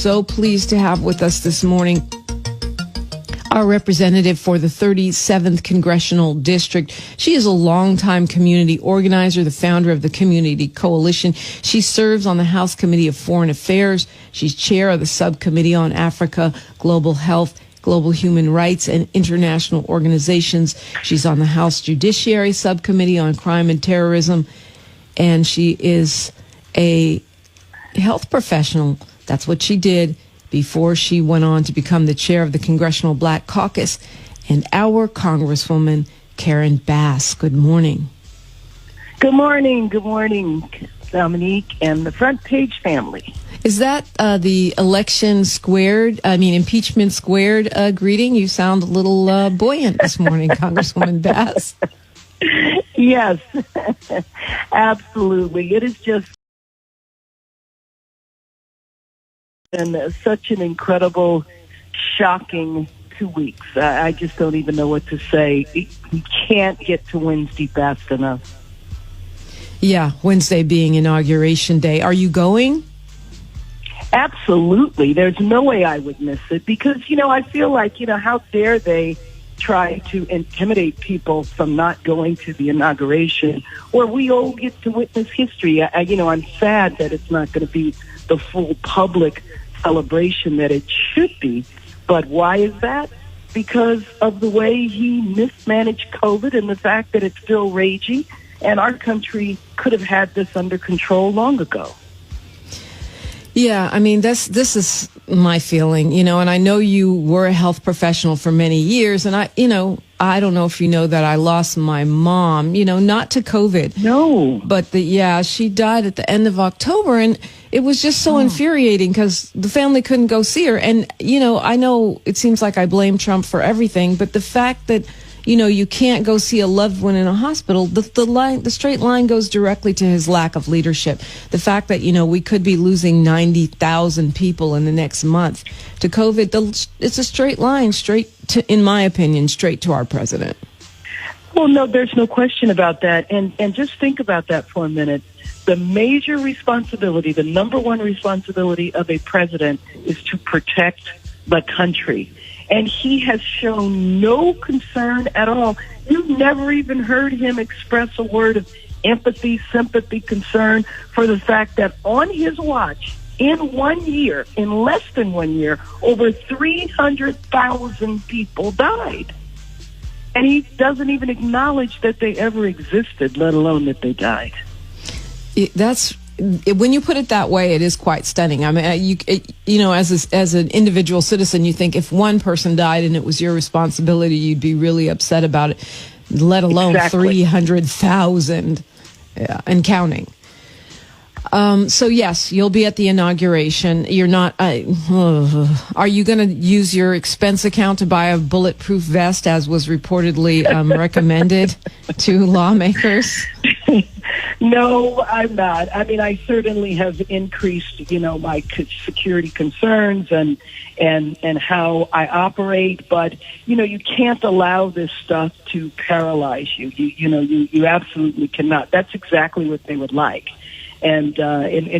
So pleased to have with us this morning our representative for the 37th Congressional District. She is a longtime community organizer, the founder of the Community Coalition. She serves on the House Committee of Foreign Affairs. She's chair of the Subcommittee on Africa, Global Health, Global Human Rights, and International Organizations. She's on the House Judiciary Subcommittee on Crime and Terrorism, and she is a health professional. That's what she did before she went on to become the chair of the Congressional Black Caucus. And our Congresswoman Karen Bass. Good morning. Good morning. Good morning, Dominique and the Front Page family. Is that the impeachment squared greeting? You sound a little buoyant this morning, Congresswoman Bass. Yes, absolutely. It is just such an incredible, shocking 2 weeks. I just don't even know what to say. We can't get to Wednesday fast enough. Yeah, Wednesday being Inauguration Day. Are you going? Absolutely. There's no way I would miss it because, I feel like, how dare they try to intimidate people from not going to the inauguration where we all get to witness history. I'm sad that it's not going to be the full public celebration that it should be. But why is that? Because of the way he mismanaged COVID and the fact that it's still raging, and our country could have had this under control long ago. Yeah, I mean, this is my feeling, and I know you were a health professional for many years, and I don't know if you know that I lost my mom, not to COVID. No. But she died at the end of October, and it was just so infuriating because the family couldn't go see her. And, I know it seems like I blame Trump for everything, but the fact that, you can't go see a loved one in a hospital, the straight line goes directly to his lack of leadership. The fact that, we could be losing 90,000 people in the next month to COVID, it's a straight line, in my opinion, straight to our president. Well, no, there's no question about that. And just think about that for a minute. The major responsibility, the number one responsibility of a president is to protect the country. And he has shown no concern at all. You've never even heard him express a word of empathy, sympathy, concern for the fact that on his watch, in less than 1 year, over 300,000 people died. And he doesn't even acknowledge that they ever existed, let alone that they died. When you put it that way, it is quite stunning. I mean, as an individual citizen, you think if one person died and it was your responsibility, you'd be really upset about it, let alone 300,000 and counting. So yes, you'll be at the inauguration. You're not. Are you going to use your expense account to buy a bulletproof vest, as was reportedly recommended to lawmakers? No, I'm not. I mean, I certainly have increased, my security concerns and how I operate. But you can't allow this stuff to paralyze you. You absolutely cannot. That's exactly what they would like. And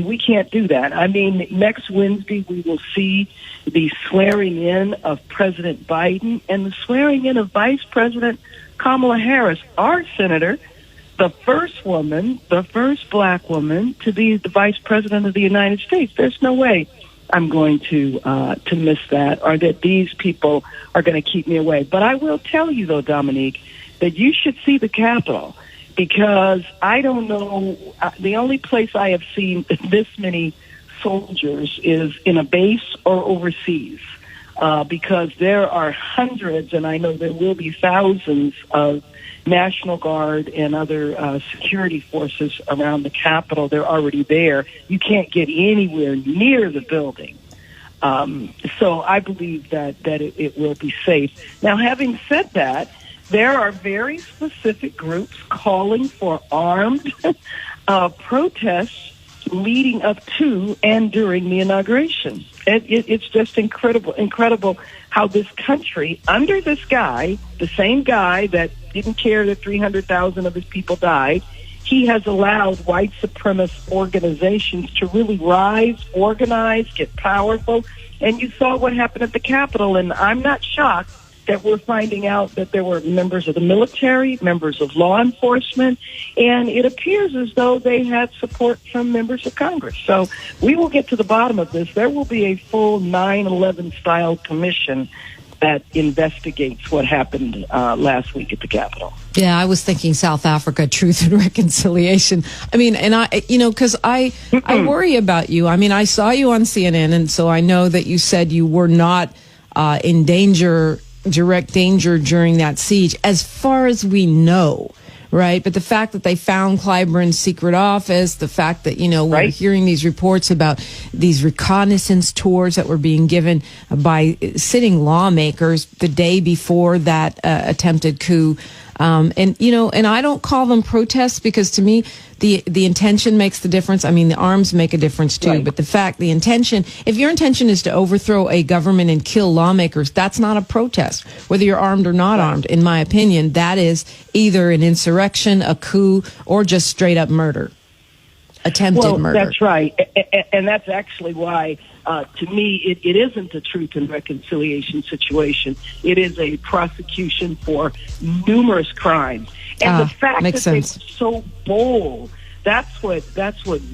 we can't do that. I mean, next Wednesday we will see the swearing in of President Biden and the swearing in of Vice President Kamala Harris, our senator, the first black woman to be the Vice President of the United States. There's no way I'm going to miss that, or that these people are going to keep me away. But I will tell you, though, Dominique, that you should see the Capitol. Because I don't know, the only place I have seen this many soldiers is in a base or overseas, because there are hundreds, and I know there will be thousands of National Guard and other security forces around the Capitol. They're already there. You can't get anywhere near the building. So I believe that it will be safe. Now, having said that, there are very specific groups calling for armed protests leading up to and during the inauguration. It's just incredible how this country, under this guy, the same guy that didn't care that 300,000 of his people died, he has allowed white supremacist organizations to really rise, organize, get powerful. And you saw what happened at the Capitol, and I'm not shocked that we're finding out that there were members of the military, members of law enforcement, and it appears as though they had support from members of Congress. So we will get to the bottom of this. There will be a full 9/11-style commission that investigates what happened last week at the Capitol. Yeah, I was thinking South Africa, Truth and Reconciliation. I mean, and because I worry about you. I mean, I saw you on CNN, and so I know that you said you were not in direct danger during that siege, as far as we know, right? But the fact that they found Clyburn's secret office, the fact that, we're hearing these reports about these reconnaissance tours that were being given by sitting lawmakers the day before that attempted coup. And I don't call them protests because to me, the intention makes the difference. I mean, the arms make a difference too, but the intention, if your intention is to overthrow a government and kill lawmakers, that's not a protest, whether you're armed or not armed. In my opinion, that is either an insurrection, a coup, or just straight up murder. Attempted murder. That's right. And that's actually why, to me, it isn't a Truth and Reconciliation situation. It is a prosecution for numerous crimes. And the fact that they were so bold, that's what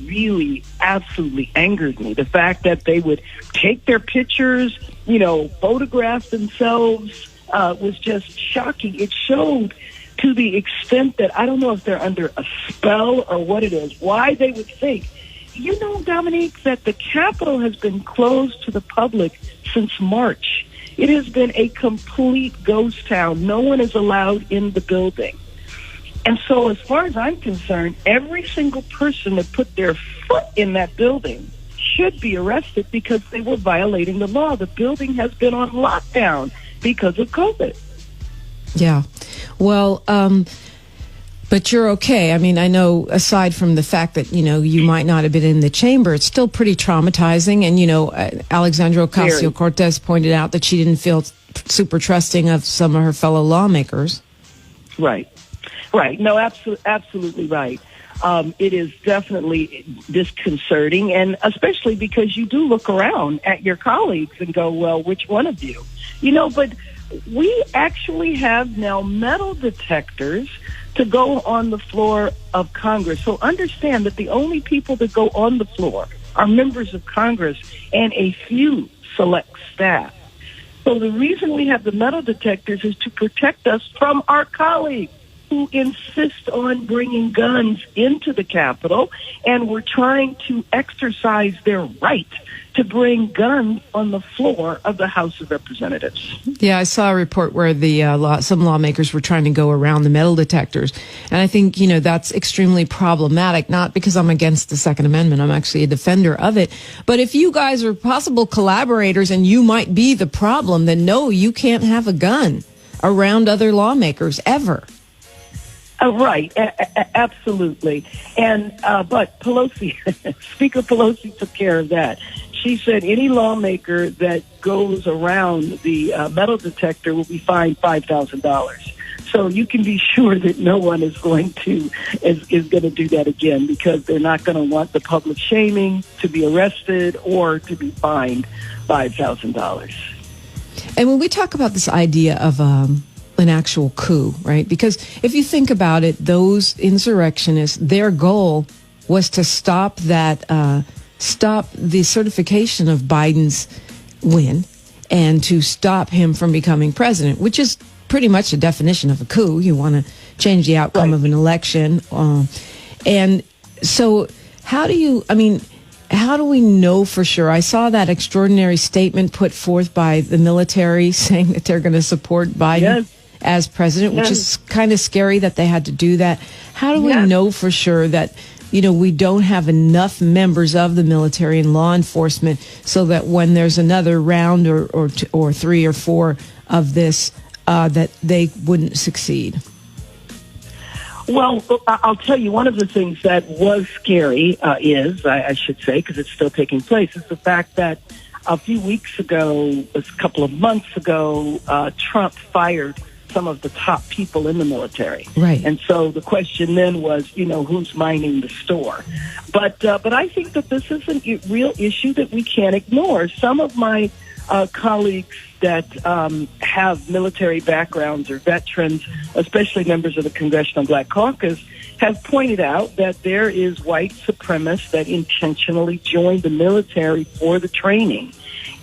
really absolutely angered me. The fact that they would take their pictures, photograph themselves, was just shocking. It showed to the extent that I don't know if they're under a spell or what it is, why they would think. Dominique, that the Capitol has been closed to the public since March. It has been a complete ghost town. No one is allowed in the building. And so as far as I'm concerned, every single person that put their foot in that building should be arrested because they were violating the law. The building has been on lockdown because of COVID. Yeah. Well, but you're okay. I mean, I know aside from the fact that, you might not have been in the chamber, it's still pretty traumatizing. And, Alexandra Ocasio-Cortez pointed out that she didn't feel super trusting of some of her fellow lawmakers. Right. No, absolutely right. It is definitely disconcerting, and especially because you do look around at your colleagues and go, well, which one of you? But we actually have now metal detectors to go on the floor of Congress. So understand that the only people that go on the floor are members of Congress and a few select staff. So the reason we have the metal detectors is to protect us from our colleagues who insist on bringing guns into the Capitol, and we're trying to exercise their right to bring guns on the floor of the House of Representatives. Yeah, I saw a report where some lawmakers were trying to go around the metal detectors. And I think, that's extremely problematic, not because I'm against the Second Amendment. I'm actually a defender of it. But if you guys are possible collaborators and you might be the problem, then no, you can't have a gun around other lawmakers ever. Right, absolutely. And but Pelosi, Speaker Pelosi took care of that. She said any lawmaker that goes around the metal detector will be fined $5,000. So you can be sure that no one is going to do that again, because they're not going to want the public shaming, to be arrested, or to be fined $5,000. And when we talk about this idea of an actual coup, right? Because if you think about it, those insurrectionists, their goal was to stop the certification of Biden's win and to stop him from becoming president, which is pretty much the definition of a coup. You want to change the outcome of an election. And so how do we know for sure? I saw that extraordinary statement put forth by the military saying that they're going to support Biden as president, which is kind of scary that they had to do that. How do we know for sure that, we don't have enough members of the military and law enforcement so that when there's another round or 3 or 4 of this, that they wouldn't succeed? Well, I'll tell you, one of the things that was scary I should say, because it's still taking place, is the fact that a few weeks ago, a couple of months ago, Trump fired some of the top people in the military. Right. And so the question then was, who's minding the store? But I think that this is a real issue that we can't ignore. Some of my colleagues that have military backgrounds or veterans, especially members of the Congressional Black Caucus, have pointed out that there is white supremacists that intentionally join the military for the training.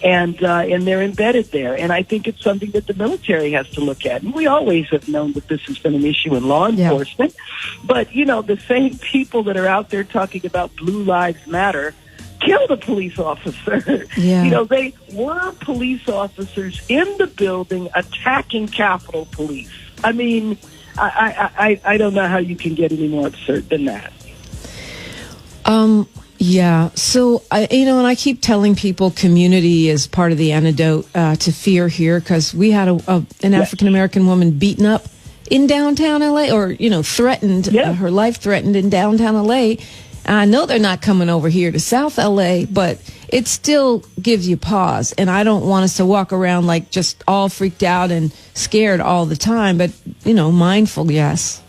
And they're embedded there. And I think it's something that the military has to look at. And we always have known that this has been an issue in law enforcement. But, the same people that are out there talking about Blue Lives Matter killed a police officer. Yeah. They were police officers in the building attacking Capitol Police. I mean, I don't know how you can get any more absurd than that. Yeah. So, and I keep telling people community is part of the antidote to fear here, because we had an African-American woman beaten up in downtown LA, or, threatened, her life threatened in downtown LA. I know they're not coming over here to South LA, but it still gives you pause. And I don't want us to walk around like just all freaked out and scared all the time, but, mindful, yes.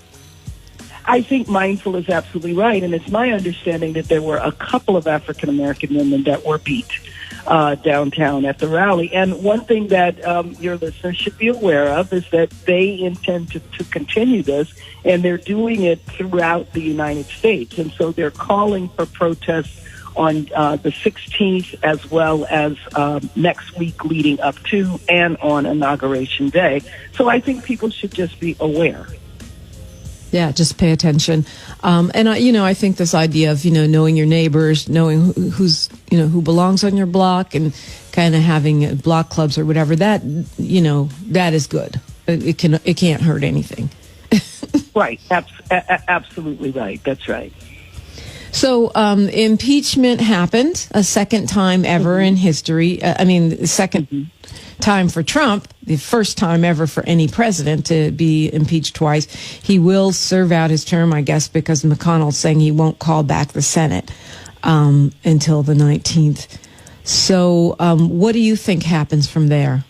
I think mindful is absolutely right, and it's my understanding that there were a couple of African-American women that were beat downtown at the rally. And one thing that your listeners should be aware of is that they intend to continue this, and they're doing it throughout the United States. And so they're calling for protests on the 16th, as well as next week leading up to and on Inauguration Day. So I think people should just be aware. Yeah, just pay attention. And I think this idea of, knowing your neighbors, knowing who's, who belongs on your block, and kind of having block clubs or whatever, that is good. It can't hurt anything. Right. Absolutely right. That's right. So impeachment happened a second time ever in history. The second time for Trump, the first time ever for any president to be impeached twice. He will serve out his term, I guess, because McConnell's saying he won't call back the Senate until the 19th. So what do you think happens from there?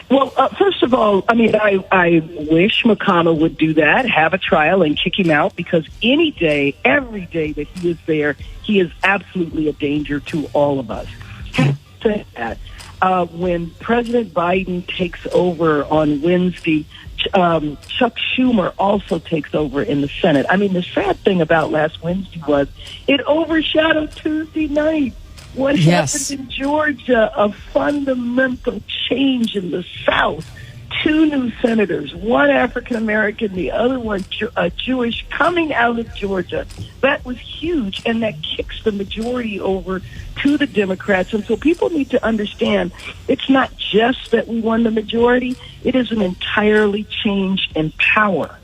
Well, first of all, I wish McConnell would do that, have a trial and kick him out, because any day, every day that he is there, he is absolutely a danger to all of us. Having said that, when President Biden takes over on Wednesday, Chuck Schumer also takes over in the Senate. The sad thing about last Wednesday was it overshadowed Tuesday night. What happened in Georgia, a fundamental change in the South. 2 new senators, one African-American, the other one Jewish, coming out of Georgia. That was huge, and that kicks the majority over to the Democrats. And so people need to understand it's not just that we won the majority, it is an entirely change in power.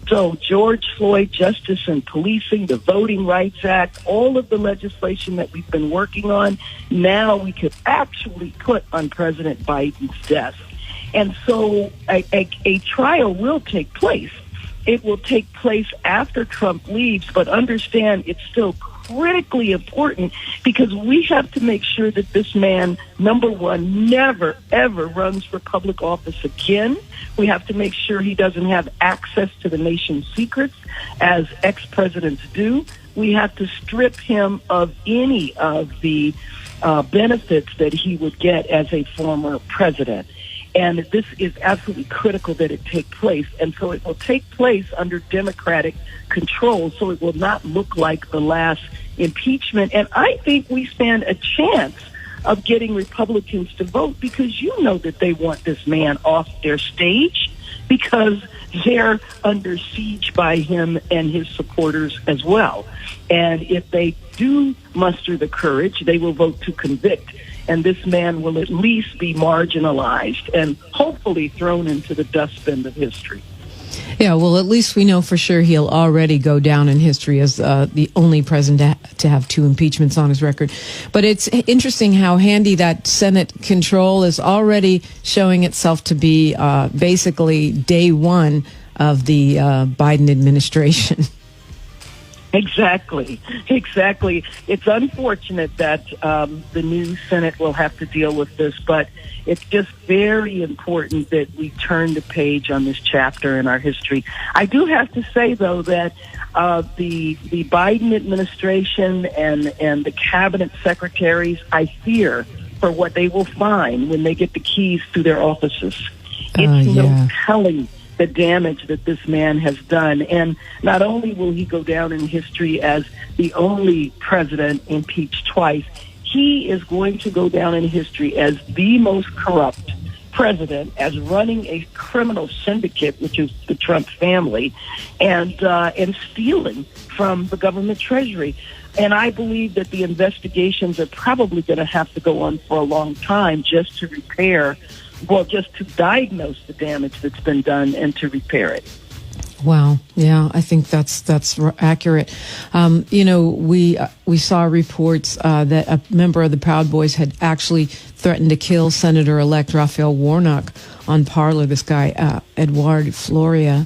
So George Floyd, justice and policing, the Voting Rights Act, all of the legislation that we've been working on, now we could actually put on President Biden's desk. And so a trial will take place. It will take place after Trump leaves, but understand it's still critically important, because we have to make sure that this man, number one, never, ever runs for public office again. We have to make sure he doesn't have access to the nation's secrets, as ex-presidents do. We have to strip him of any of the benefits that he would get as a former president. And this is absolutely critical that it take place. And so it will take place under Democratic control, so it will not look like the last impeachment. And I think we stand a chance of getting Republicans to vote, because you know that they want this man off their stage, because they're under siege by him and his supporters as well. And if they do muster the courage, they will vote to convict. And this man will at least be marginalized and hopefully thrown into the dustbin of history. Yeah, well, at least we know for sure he'll already go down in history as the only president to have 2 impeachments on his record. But it's interesting how handy that Senate control is already showing itself to be basically day one of the Biden administration. Exactly. It's unfortunate that the new Senate will have to deal with this, but it's just very important that we turn the page on this chapter in our history. I do have to say, though, that the Biden administration and the cabinet secretaries, I fear for what they will find when they get the keys to their offices. It's no telling the damage that this man has done. And not only will he go down in history as the only president impeached twice, he is going to go down in history as the most corrupt president, as running a criminal syndicate, which is the Trump family, and stealing from the government treasury. And I believe that the investigations are probably going to have to go on for a long time just to just to diagnose the damage that's been done and to repair it. Wow. Yeah, I think that's accurate. We saw reports that a member of the Proud Boys had actually threatened to kill Senator-elect Raphael Warnock on Parler, this guy, Edward Floria.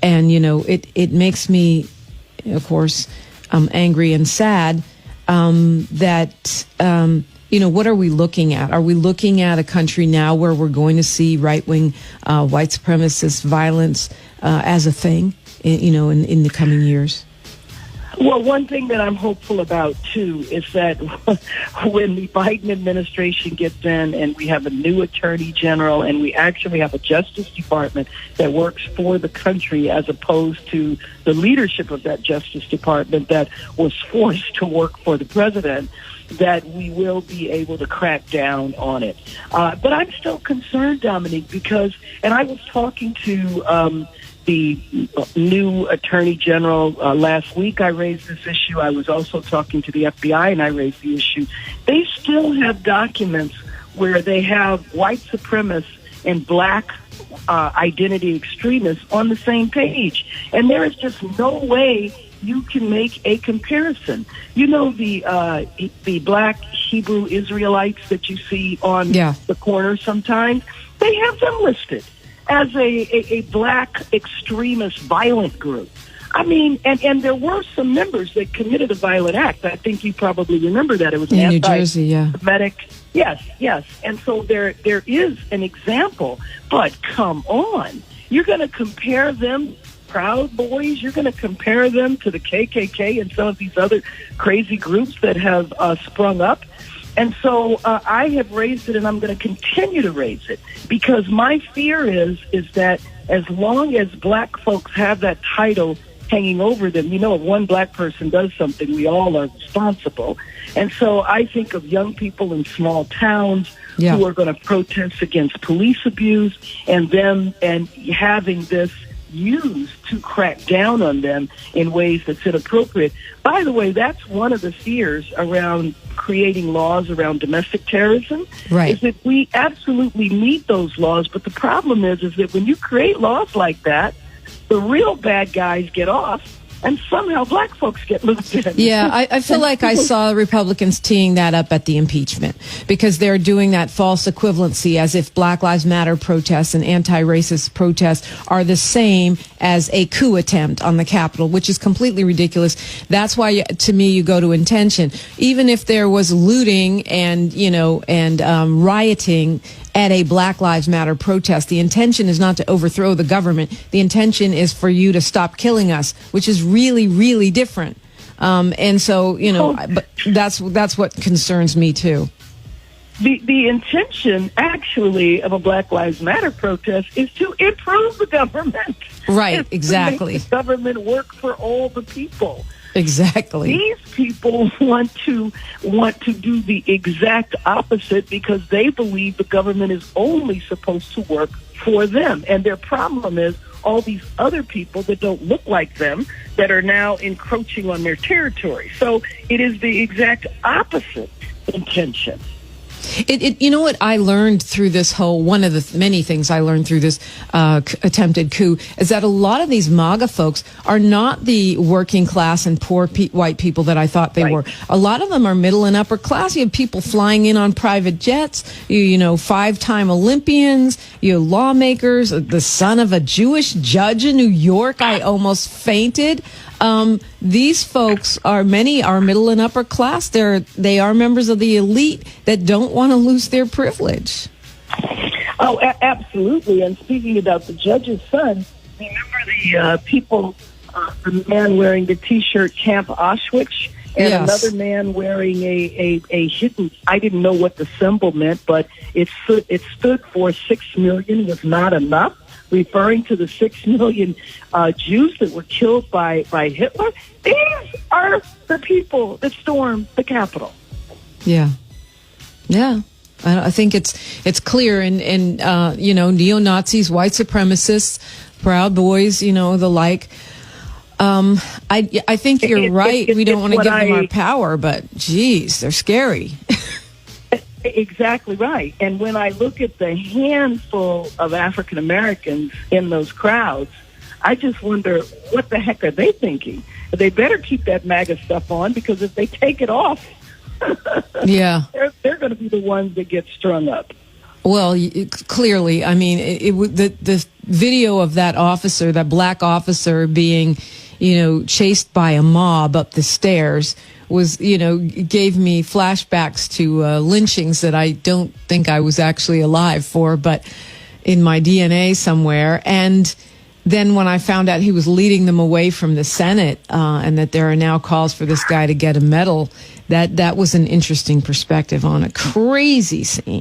It makes me, of course, angry and sad that what are we looking at? Are we looking at a country now where we're going to see right-wing white supremacist violence as a thing, in the coming years? Well, one thing that I'm hopeful about, too, is that when the Biden administration gets in and we have a new attorney general and we actually have a Justice Department that works for the country as opposed to the leadership of that Justice Department that was forced to work for the president, that we will be able to crack down on it. But I'm still concerned, Dominique, because, and I was talking to the new Attorney General last week. I raised this issue. I was also talking to the FBI, and I raised the issue. They still have documents where they have white supremacists and black identity extremists on the same page. And there is just no way you can make a comparison. The black Hebrew Israelites that you see on the corner sometimes, they have them listed as a black extremist violent group. I mean, and there were some members that committed a violent act. I think you probably remember that. It was in New Jersey, Semitic. Yes. And so there is an example. But come on. You're going to compare them, Proud Boys, you're going to compare them to the KKK and some of these other crazy groups that have sprung up. And so I have raised it, and I'm going to continue to raise it, because my fear is that as long as black folks have that title hanging over them, if one black person does something, we all are responsible. And so I think of young people in small towns who are going to protest against police abuse, and having this used to crack down on them in ways that's inappropriate. By the way, that's one of the fears around creating laws around domestic terrorism, is that we absolutely need those laws. But the problem is that when you create laws like that, the real bad guys get off, and somehow black folks get looped in. Yeah, I feel like I saw Republicans teeing that up at the impeachment, because they're doing that false equivalency as if Black Lives Matter protests and anti-racist protests are the same as a coup attempt on the Capitol, which is completely ridiculous. That's why, to me, you go to intention. Even if there was looting and rioting at a Black Lives Matter protest, the intention is not to overthrow the government. The intention is for you to stop killing us, which is really, really different. And so, but that's what concerns me too. The intention, actually, of a Black Lives Matter protest is to improve the government. Right, exactly. To make the government work for all the people. Exactly. These people want to do the exact opposite, because they believe the government is only supposed to work for them. And their problem is all these other people that don't look like them that are now encroaching on their territory. So it is the exact opposite intention. You know what I learned through this one of the many things I learned through this attempted coup is that a lot of these MAGA folks are not the working class and poor white people that I thought they were. A lot of them are middle and upper class. You have people flying in on private jets, five-time Olympians, lawmakers, the son of a Jewish judge in New York. I almost fainted. These folks many are middle and upper class. They are members of the elite that don't want to lose their privilege. Oh, absolutely. And speaking about the judge's son, remember the people, the man wearing the T-shirt Camp Auschwitz, and Yes. another man wearing a hidden, I didn't know what the symbol meant, but it stood for 6 million was not enough, referring to the 6 million Jews that were killed by Hitler. These are the people that stormed the Capitol. Yeah. Yeah. I think it's clear, and neo-Nazis, white supremacists, Proud Boys, the like. I think you're right. We don't want to give them our power, but geez, they're scary. Exactly right. And when I look at the handful of African Americans in those crowds, I just wonder, what the heck are they thinking? They better keep that MAGA stuff on, because if they take it off, yeah, they're going to be the ones that get strung up. Well, clearly, I mean, the video of that officer, that black officer, being, chased by a mob up the stairs was, gave me flashbacks to lynchings that I don't think I was actually alive for, but in my DNA somewhere. And then when I found out he was leading them away from the Senate, and that there are now calls for this guy to get a medal, that was an interesting perspective on a crazy scene.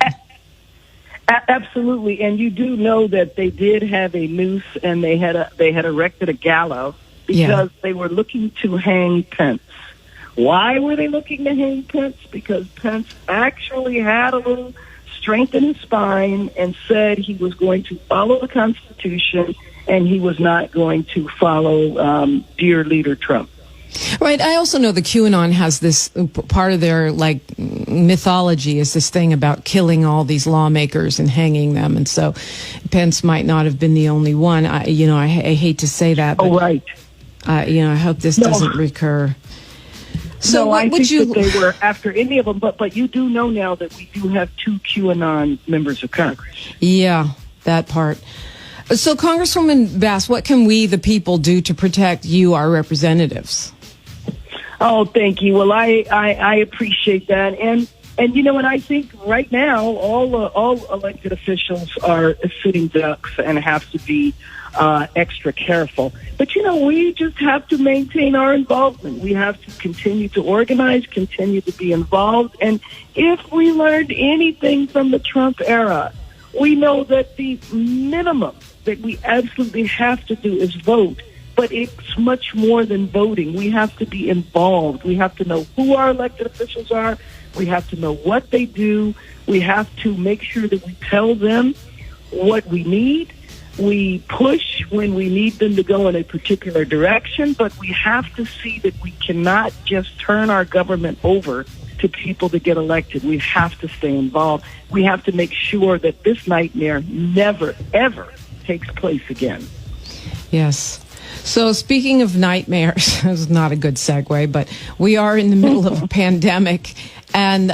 Absolutely, and you do know that they did have a noose, and they had erected a gallows because they were looking to hang Pence. Why were they looking to hang Pence? Because Pence actually had a little strength in his spine and said he was going to follow the Constitution and he was not going to follow dear leader Trump. Right. I also know the QAnon has this part of their mythology is this thing about killing all these lawmakers and hanging them, and so Pence might not have been the only one. I hate to say that, but right. I hope this doesn't recur. So no, what I would think you? That they were after any of them, but you do know now that we do have 2 QAnon members of Congress. Yeah, that part. So, Congresswoman Bass, what can we, the people, do to protect you, our representatives? Oh, thank you. Well, I appreciate that, and I think right now all elected officials are sitting ducks and have to be extra careful. But we just have to maintain our involvement. We have to continue to organize, continue to be involved, and if we learned anything from the Trump era, we know that the minimum that we absolutely have to do is vote. But it's much more than voting. We have to be involved. We have to know who our elected officials are. We have to know what they do. We have to make sure that we tell them what we need. We push when we need them to go in a particular direction, but we have to see that we cannot just turn our government over to people to get elected. We have to stay involved. We have to make sure that this nightmare never, ever takes place again. Yes. So speaking of nightmares, this is not a good segue, but we are in the middle of a pandemic. And,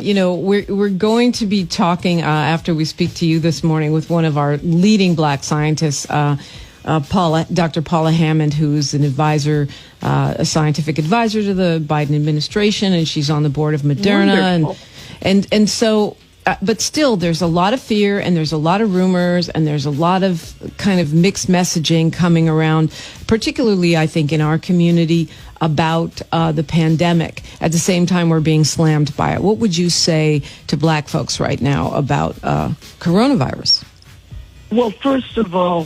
we're going to be talking after we speak to you this morning with one of our leading black scientists, Dr. Paula Hammond, who's an advisor, a scientific advisor to the Biden administration, and she's on the board of Moderna. Wonderful. And so, but still, there's a lot of fear, and there's a lot of rumors, and there's a lot of kind of mixed messaging coming around, particularly, I think, in our community about the pandemic. At the same time, we're being slammed by it. What would you say to black folks right now about coronavirus? Well, first of all,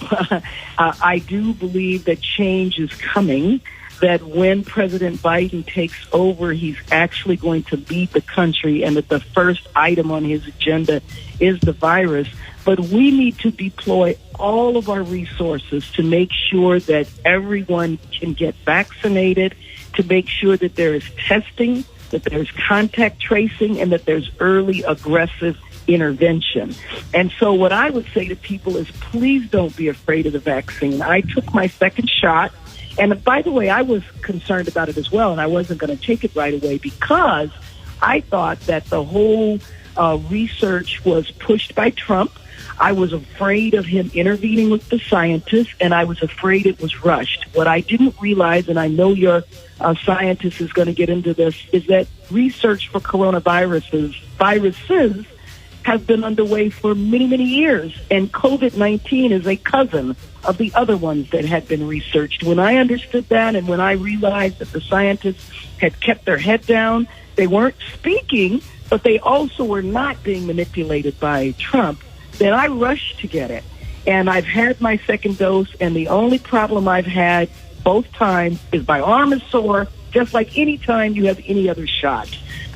I do believe that change is coming, that when President Biden takes over, he's actually going to lead the country, and that the first item on his agenda is the virus. But we need to deploy all of our resources to make sure that everyone can get vaccinated, to make sure that there is testing, that there's contact tracing, and that there's early aggressive intervention. And so what I would say to people is, please don't be afraid of the vaccine. I took my second shot. And by the way, I was concerned about it as well, and I wasn't going to take it right away because I thought that the whole research was pushed by Trump. I was afraid of him intervening with the scientists, and I was afraid it was rushed. What I didn't realize, and I know your scientist is going to get into this, is that research for viruses have been underway for many, many years, and COVID-19 is a cousin of the other ones that had been researched. When I understood that, and when I realized that the scientists had kept their head down, they weren't speaking, but they also were not being manipulated by Trump, then I rushed to get it. And I've had my second dose, and the only problem I've had both times is my arm is sore, just like any time you have any other shot.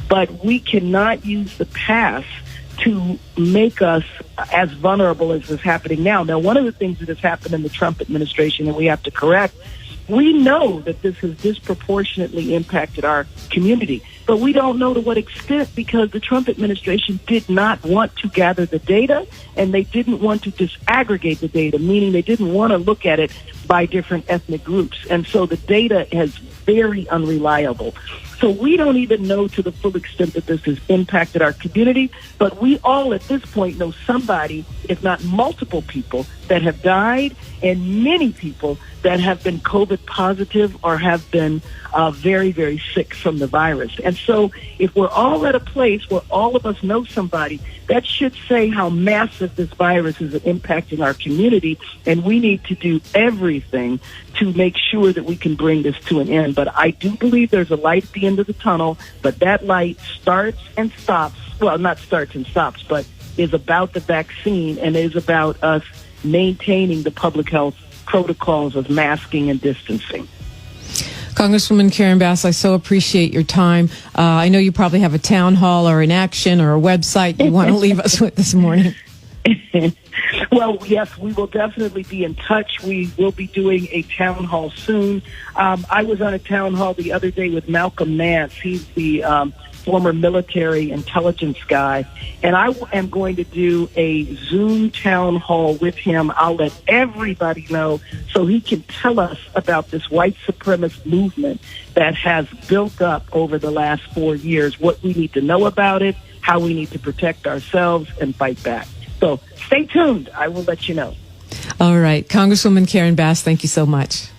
But we cannot use the past to make us as vulnerable as is happening now. Now, one of the things that has happened in the Trump administration that we have to correct, we know that this has disproportionately impacted our community, but we don't know to what extent, because the Trump administration did not want to gather the data, and they didn't want to disaggregate the data, meaning they didn't want to look at it by different ethnic groups. And so the data is very unreliable. So we don't even know to the full extent that this has impacted our community, but we all at this point know somebody, if not multiple people, that have died, and many people that have been COVID positive or have been very, very sick from the virus. And so if we're all at a place where all of us know somebody, that should say how massive this virus is impacting our community, and we need to do everything to make sure that we can bring this to an end. But I do believe there's a light at the end of the tunnel, but that light starts and stops, well, not starts and stops, but is about the vaccine and is about us maintaining the public health protocols of masking and distancing. Congresswoman Karen Bass, I so appreciate your time. I know you probably have a town hall or an action or a website you want to leave us with this morning. Well, yes, we will definitely be in touch. We will be doing a town hall soon. I was on a town hall the other day with Malcolm Nance. He's the former military intelligence guy, and I am going to do a Zoom town hall with him. I'll let everybody know so he can tell us about this white supremacist movement that has built up over the last 4 years, what we need to know about it, how we need to protect ourselves and fight back. So stay tuned. I will let you know. All right. Congresswoman Karen Bass, thank you so much.